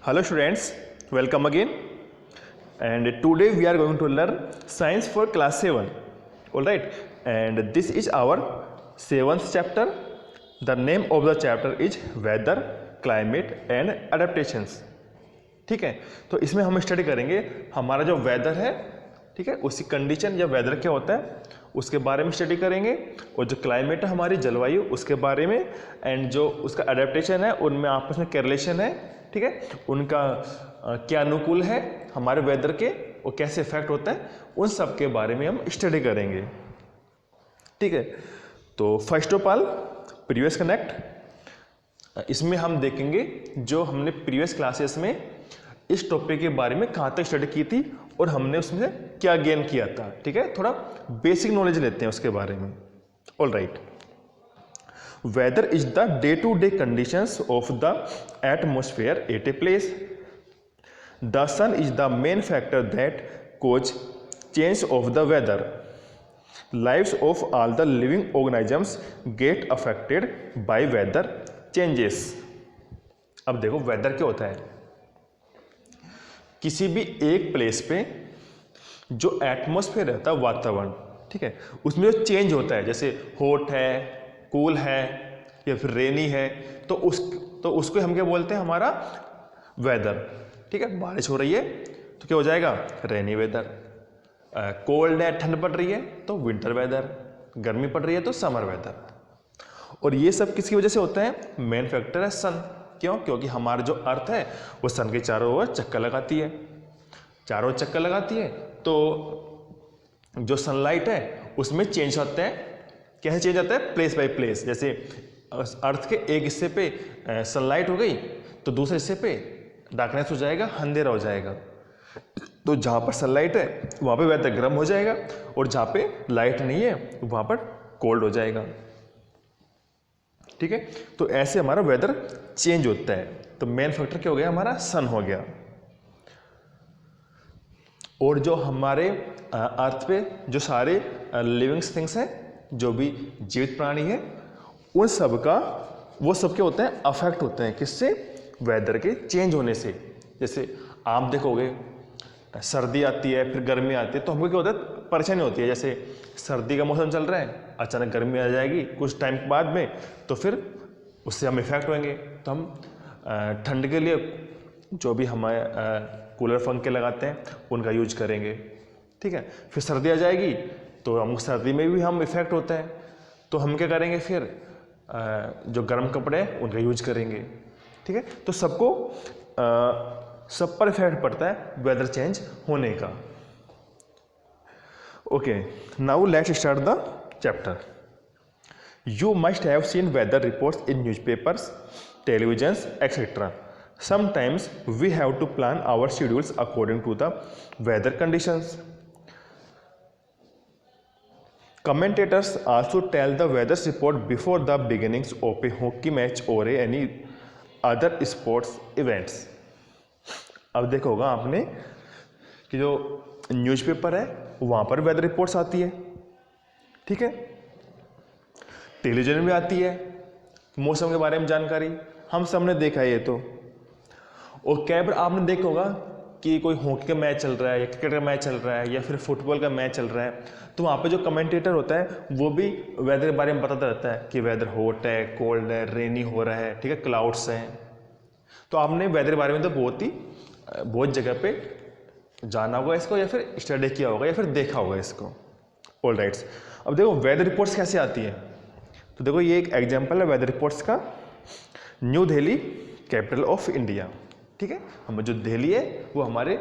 Hello students, welcome again. And today we are going to learn science for class 7. Alright, and this is our 7th chapter. The name of the chapter is weather, climate and adaptations. ठीक है, तो इसमें हम study करेंगे हमारा जो weather है, ठीक है, उसकी कंडीशन या वेदर क्या होता है उसके बारे में स्टडी करेंगे, और जो क्लाइमेट है हमारी जलवायु उसके बारे में, एंड जो उसका अडेप्टेशन है उनमें आपस में क्या रिलेशन है, ठीक है, उनका क्या अनुकूल है हमारे वेदर के और कैसे इफेक्ट होता है, उन सब के बारे में हम स्टडी करेंगे। ठीक है, तो first of all previous connect, इसमें हम देखेंगे जो हमने प्रीवियस क्लासेस में इस टॉपिक के बारे में कहाँ तक स्टडी की थी और हमने उसमें क्या गेन किया था। ठीक है, थोड़ा बेसिक नॉलेज लेते हैं उसके बारे में। All right, weather is the day to day conditions of the atmosphere at a place. The sun is the main factor that causes change of the weather. Lives of all the living organisms get affected by weather changes. अब देखो weather क्या होता है, किसी भी एक place पे जो एटमॉस्फेयर रहता है वातावरण, ठीक है, उसमें जो चेंज होता है, जैसे हॉट है, कूल है या फिर रेनी है, तो उसको हम क्या बोलते हैं, हमारा वेदर। ठीक है, बारिश हो रही है तो क्या हो जाएगा, रेनी वेदर। कोल्ड है, ठंड पड़ रही है तो विंटर वेदर, गर्मी पड़ रही है तो समर वेदर। और ये सब किसकी वजह से होता है, मेन फैक्टर है सन। क्यों? क्योंकि हमारा जो अर्थ है वो सन के चारों ओर चक्कर लगाती है, चारों ओर चक्कर लगाती है, तो जो सनलाइट है उसमें चेंज होता है। कैसे चेंज होता है, प्लेस बाय प्लेस। जैसे अर्थ के एक हिस्से पे सनलाइट हो गई तो दूसरे हिस्से पे डार्कनेस हो जाएगा, अंधेरा हो जाएगा। तो जहाँ पर सनलाइट है वहाँ पे वेदर गर्म हो जाएगा, और जहाँ पे लाइट नहीं है वहाँ पर कोल्ड हो जाएगा। ठीक है, तो ऐसे हमारा वेदर चेंज होता है। तो मेन फैक्टर क्या हो गया, हमारा सन हो गया। और जो हमारे अर्थ पे जो सारे लिविंग थिंग्स हैं, जो भी जीवित प्राणी है, उन सब का वो सब क्या होता है, अफेक्ट होते हैं किससे, वेदर के चेंज होने से। जैसे आप देखोगे सर्दी आती है फिर गर्मी आती है तो हमको क्या होता है, परेशानी होती है। जैसे सर्दी का मौसम चल रहा है, अचानक गर्मी आ जाएगी कुछ टाइम बाद में, तो फिर उससे हम इफेक्ट होंगे। तो हम ठंड के लिए जो भी हमारे कूलर पंखे लगाते हैं उनका यूज करेंगे। ठीक है, फिर सर्दी आ जाएगी तो हम सर्दी में भी हम इफेक्ट होता है, तो हम क्या करेंगे, फिर जो गर्म कपड़े हैं उनका यूज करेंगे। ठीक है, तो सबको सब पर इफेक्ट पड़ता है वेदर चेंज होने का। Okay, now let's start the chapter. You must have seen weather reports in newspapers, televisions etcetera. Sometimes we have to plan our schedules according to the weather conditions. Commentators also tell the weather report before the beginnings of a hockey match or any other sports events. अब देखा होगा आपने कि जो newspaper है वहाँ पर weather reports आती है, ठीक है, टेलीविजन में आती है, मौसम के बारे में जानकारी हम सबने देखा है ये तो। और कई बार आपने देखा होगा कि कोई हॉकी का मैच चल रहा है या क्रिकेट का मैच चल रहा है या फिर फुटबॉल का मैच चल रहा है, तो वहाँ पे जो कमेंटेटर होता है वो भी वेदर के बारे में बताता रहता है कि वेदर हॉट है, कोल्ड है, रेनी हो रहा है, ठीक है, क्लाउड्स हैं। तो आपने वेदर के बारे में तो बहुत जगह पे जाना होगा इसको, या फिर स्टडी किया होगा, या फिर देखा होगा इसको। ऑल राइट्स, अब देखो वेदर रिपोर्ट्स कैसे आती है। तो देखो ये एक एग्जाम्पल है वेदर रिपोर्ट्स का। New Delhi capital of India, ठीक है, हम जो दिल्ली है वो हमारे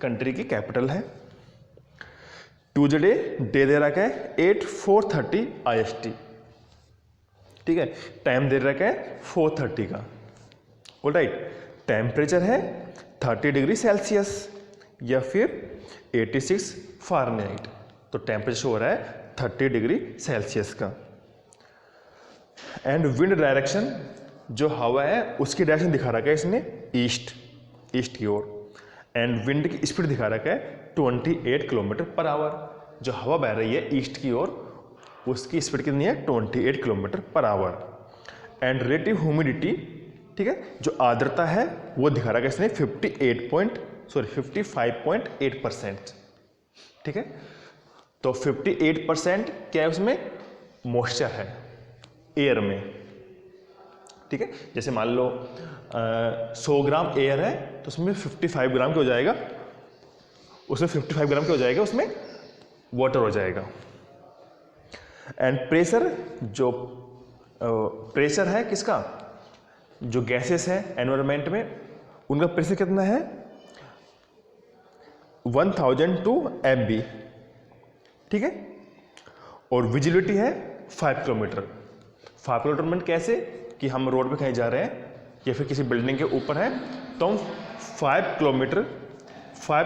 कंट्री की कैपिटल है। ट्यूजडे डे दे रखा है 8:4:30 IST, ठीक है, टाइम दे रखा है 4:30 का। ऑल राइट, टेम्परेचर है 30 डिग्री सेल्सियस या फिर 86 फ़ारेनहाइट। तो टेम्परेचर हो रहा है 30 डिग्री सेल्सियस का। एंड विंड डायरेक्शन, जो हवा है उसकी डायरेक्शन दिखा रखा है इसने ईस्ट की ओर। एंड विंड की स्पीड दिखा रखा है 28 किलोमीटर पर आवर। जो हवा बह रही है ईस्ट की ओर उसकी स्पीड कितनी है, 28 kilometre per hour. And relative humidity ठीक है। जो आर्द्रता है वो दिखा रहा है इसने 55.8%, ठीक है। तो 58% क्या है उसमें, मॉइस्चर है एयर में, ठीक है। जैसे मान लो 100 ग्राम एयर है तो उसमें 55 ग्राम क्या हो जाएगा, उसमें 55 ग्राम क्या हो जाएगा, उसमें वाटर हो जाएगा। एंड प्रेशर, जो प्रेशर है किसका, जो गैसेस है एनवायरनमेंट में उनका प्रेशर कितना है 1002 MB, ठीक है। और विजिबिलिटी है 5 किलोमीटर। 5 किलोमीटर मीन कैसे कि हम रोड पे कहीं जा रहे हैं या फिर किसी बिल्डिंग के ऊपर है तो हम 5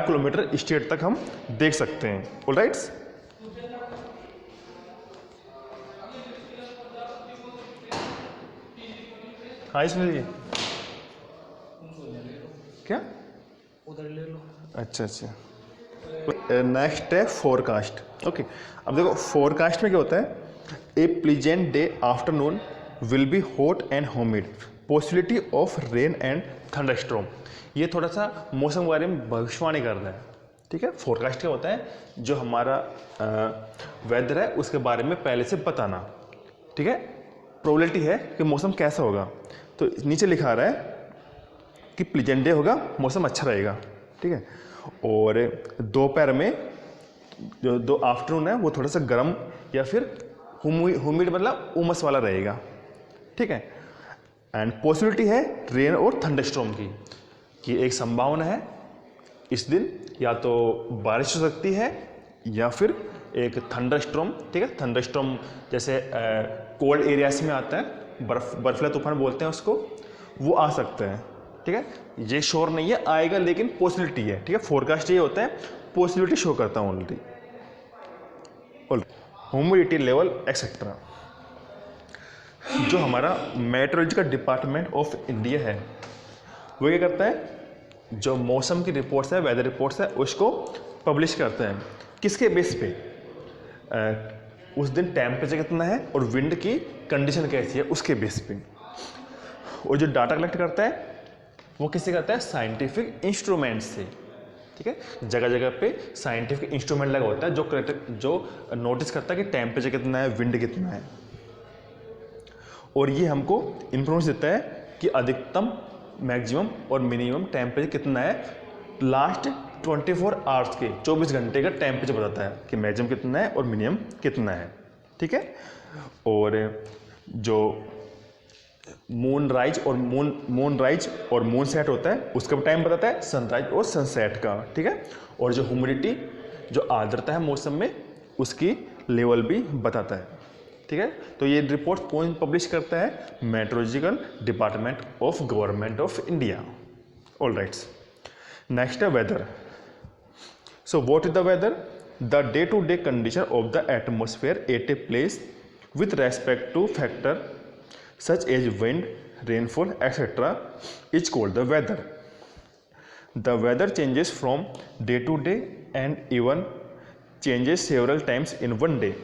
किलोमीटर स्ट्रेट तक हम देख सकते हैं। ऑलराइट, हाँ इसमें लीजिए, क्या उधर ले लो। अच्छा अच्छा। नेक्स्ट है फोरकास्ट। ओके, अब देखो फोरकास्ट में क्या होता है, a pleasant day afternoon will be hot and humid, possibility of rain and thunderstorm. ये थोड़ा सा मौसम के बारे में भविष्यवाणी कर रहा है, ठीक है। फोरकास्ट क्या होता है, जो हमारा वेदर है उसके बारे में पहले से बताना, ठीक है। प्रोबेबिलिटी है कि मौसम कैसा होगा, तो नीचे लिखा रहा है कि प्लीजेंट डे होगा, मौसम अच्छा रहेगा, ठीक है। और दोपहर में जो आफ्टरनून है वो थोड़ा सा गर्म या फिर ह्यूमिड मतलब उमस वाला रहेगा, ठीक है। एंड पॉसिबिलिटी है रेन और थंडरस्टॉर्म की, कि एक संभावना है इस दिन या तो बारिश हो सकती है या फिर एक थंडरस्टॉर्म, ठीक है। थंडरस्टॉर्म जैसे कोल्ड एरियाज में आता है, बर्फीला तूफान बोलते हैं उसको, वो आ सकता है, ठीक है। ये श्योर नहीं है आएगा लेकिन पॉसिबिलिटी है, ठीक है। फोरकास्ट ये होता है पॉसिबिलिटी शो करता है ओनली। Humidity level etcetera. जो हमारा मेट्रोलॉजिकल डिपार्टमेंट ऑफ इंडिया है वो क्या करता है, जो मौसम की रिपोर्ट्स है, वेदर रिपोर्ट्स है, उसको पब्लिश करते हैं। किसके बेस पे, उस दिन टेम्परेचर कितना है और विंड की कंडीशन कैसी है उसके बेस पे। और जो डाटा कलेक्ट करता है वो किससे करता है, साइंटिफिक इंस्ट्रूमेंट से, ठीक है। जगह जगह पे साइंटिफिक इंस्ट्रूमेंट लगा होता है जो नोटिस करता है कि टेम्परेचर कितना है, विंड कितना है। और ये हमको इंफॉर्मेशन देता है कि अधिकतम, मैक्सिमम और मिनिमम टेम्परेचर कितना है लास्ट 24 आवर्स के, 24 घंटे का टेम्परेचर बताता है कि मैक्सिमम कितना है और मिनिमम कितना है, ठीक है। और जो मून राइज और मून सेट होता है उसका भी टाइम बताता है, सनराइज और सनसेट का, ठीक है। और जो ह्यूमिडिटी, जो आर्द्रता है मौसम में, उसकी लेवल भी बताता है, ठीक है। तो ये रिपोर्ट कौन पब्लिश करता है, meteorological department of government of India. Alright, next है weather. So what is the weather, the day to day condition of the atmosphere at a place with respect to factor such as wind, rainfall, etc. is called the weather. The weather changes from day to day and even changes several times in one day.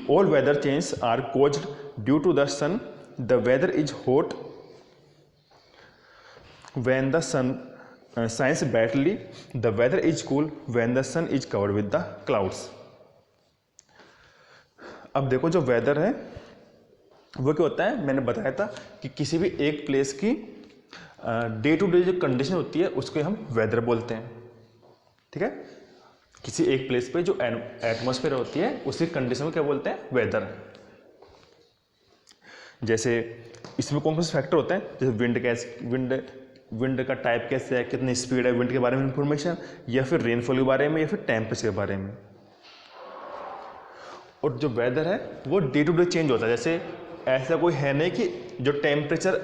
All weather changes are caused due to the sun. The weather is hot when the sun shines brightly. The weather is cool when the sun is covered with the clouds. अब देखो जो weather है वो क्या होता है, मैंने बताया था कि किसी भी एक प्लेस की डे टू डे जो कंडीशन होती है उसको हम वेदर बोलते हैं, ठीक है। किसी एक प्लेस पे जो एटमॉस्फेयर होती है उसी कंडीशन को क्या बोलते हैं, वेदर। जैसे इसमें कौन कौन से फैक्टर होते हैं, जैसे विंड का टाइप कैसे है, कितनी स्पीड है, विंड के बारे में इंफॉर्मेशन, या फिर रेनफॉल के बारे में, या फिर टेम्परेचर के बारे में। और जो वेदर है वो डे टू डे चेंज होता है। जैसे ऐसा कोई है नहीं कि जो टेम्परेचर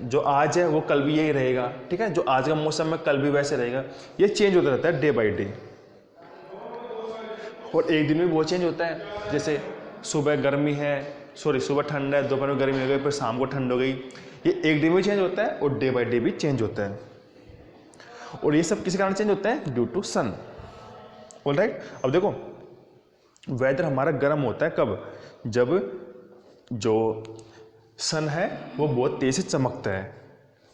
जो आज है वो कल भी यही रहेगा, ठीक है। जो आज का मौसम है कल भी वैसे रहेगा, ये चेंज होता रहता है डे बाय डे। और एक दिन में वो चेंज होता है, जैसे सुबह गर्मी है, सुबह ठंड है, दोपहर में गर्मी हो गई, फिर शाम को ठंड हो गई। ये एक दिन में चेंज होता है और डे बाय डे भी चेंज होता है। और ये सब किस कारण चेंज होता है, ड्यू टू सन। ऑलराइट, अब देखो वेदर हमारा गर्म होता है कब, जब जो सन है वो बहुत तेज़ से चमकता है,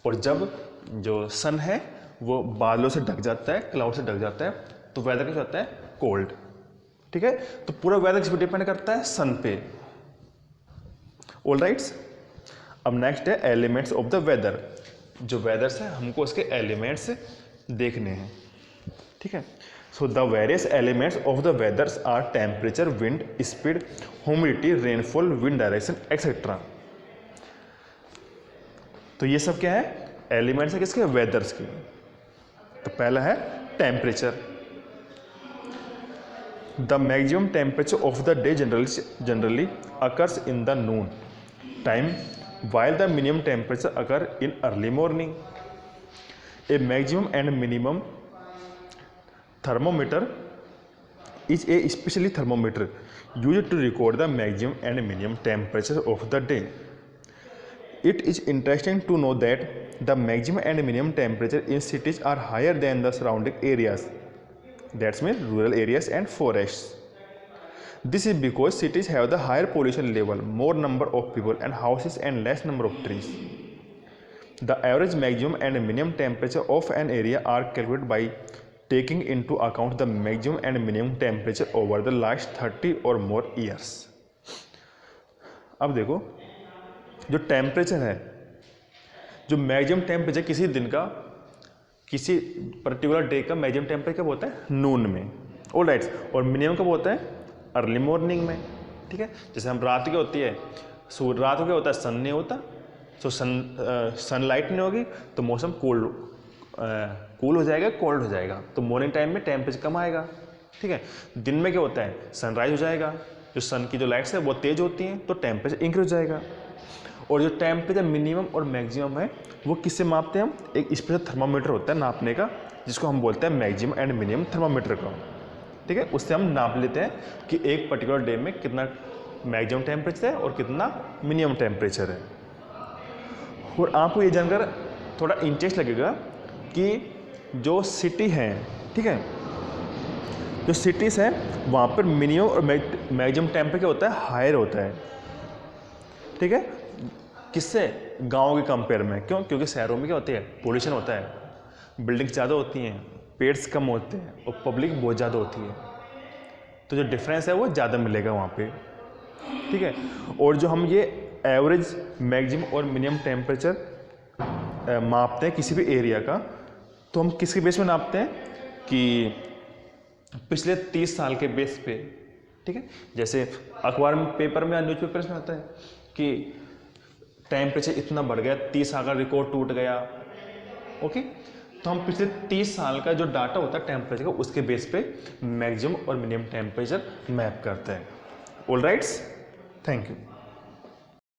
और जब जो सन है वो बादलों से ढक जाता है, क्लाउड से ढक जाता है, तो वेदर कैसा होता है? कोल्ड। ठीक है, तो पूरा वेदर किस पे डिपेंड करता है? सन पे। ऑल राइट्स, अब नेक्स्ट है एलिमेंट्स ऑफ द वेदर। जो वेदर्स है हमको उसके एलिमेंट्स देखने हैं। ठीक है, so the various elements of the weathers are temperature, wind speed, humidity, rainfall, wind direction etcetera. तो ये सब क्या है? एलिमेंट्स है किसके? वेदर्स के। तो पहला है temperature. The maximum temperature of the day generally occurs in the Noon time while the minimum temperature occur in early morning. A maximum and minimum thermometer is a special thermometer used to record the maximum and minimum temperature of the day. It is interesting to know that the maximum and minimum temperature in cities are higher than the surrounding areas. That means rural areas and forests. This is because cities have the higher pollution level, more number of people and houses and less number of trees. The average maximum and minimum temperature of an area are calculated by taking into account the maximum and minimum temperature over the last 30 or more years. अब देखो, जो temperature है, जो maximum temperature किसी दिन का, किसी particular day का मैक्सिमम टेम्परेचर कब होता है? नून में। ऑल राइट, और मिनिमम कब होता है? अर्ली मॉर्निंग में। ठीक है, जैसे हम रात क्या होती है, सो रात को क्या होता है? सन नहीं होता, सो सनलाइट नहीं होगी तो मौसम कूल हो जाएगा, कोल्ड हो जाएगा, तो मॉर्निंग टाइम में टेम्परेचर कम आएगा। ठीक है, दिन में क्या होता है? सनराइज हो जाएगा, जो सन की जो लाइट्स है वो तेज़ होती हैं, तो टेम्परेचर इंक्रीज हो जाएगा। और जो टेम्परेचर मिनिमम और मैक्सिमम है वो किससे मापते हैं हम? एक स्पेशल थर्मामीटर होता है नापने का, जिसको हम बोलते हैं मैक्सिमम एंड मिनिमम थर्मामीटर का। ठीक है, उससे हम नाप लेते हैं कि एक पर्टिकुलर डे में कितना मैक्सिमम टेम्परेचर है और कितना मिनिमम टेम्परेचर है। और आपको ये जानकर थोड़ा इंटरेस्ट लगेगा कि जो सिटी हैं, ठीक है, जो सिटीज़ हैं वहाँ पर मिनिमम और मैक्सिमम टेम्परेचर होता है? हायर होता है। ठीक है, किससे? गाँव के कंपेयर में। क्यों? क्योंकि शहरों में क्या होती है? पोल्यूशन होता है, बिल्डिंग्स ज़्यादा होती हैं, पेड्स कम होते हैं और पब्लिक बहुत ज़्यादा होती है, तो जो डिफरेंस है वो ज़्यादा मिलेगा वहाँ पे। ठीक है, और जो हम ये एवरेज, मैक्सिमम और मिनिमम टेम्परेचर मापते हैं किसी भी एरिया का, तो हम किसके बेस में नापते हैं? कि पिछले 30 साल के बेस पे। ठीक है, जैसे अखबार में, पेपर में या न्यूज़ पेपर्स में आता है कि टेम्परेचर इतना बढ़ गया, 30 साल का रिकॉर्ड टूट गया। ओके, तो हम पिछले 30 साल का जो डाटा होता है टेम्परेचर का, उसके बेस पे मैक्सिमम और मिनिमम टेम्परेचर मैप करते हैं। All rights, thank you.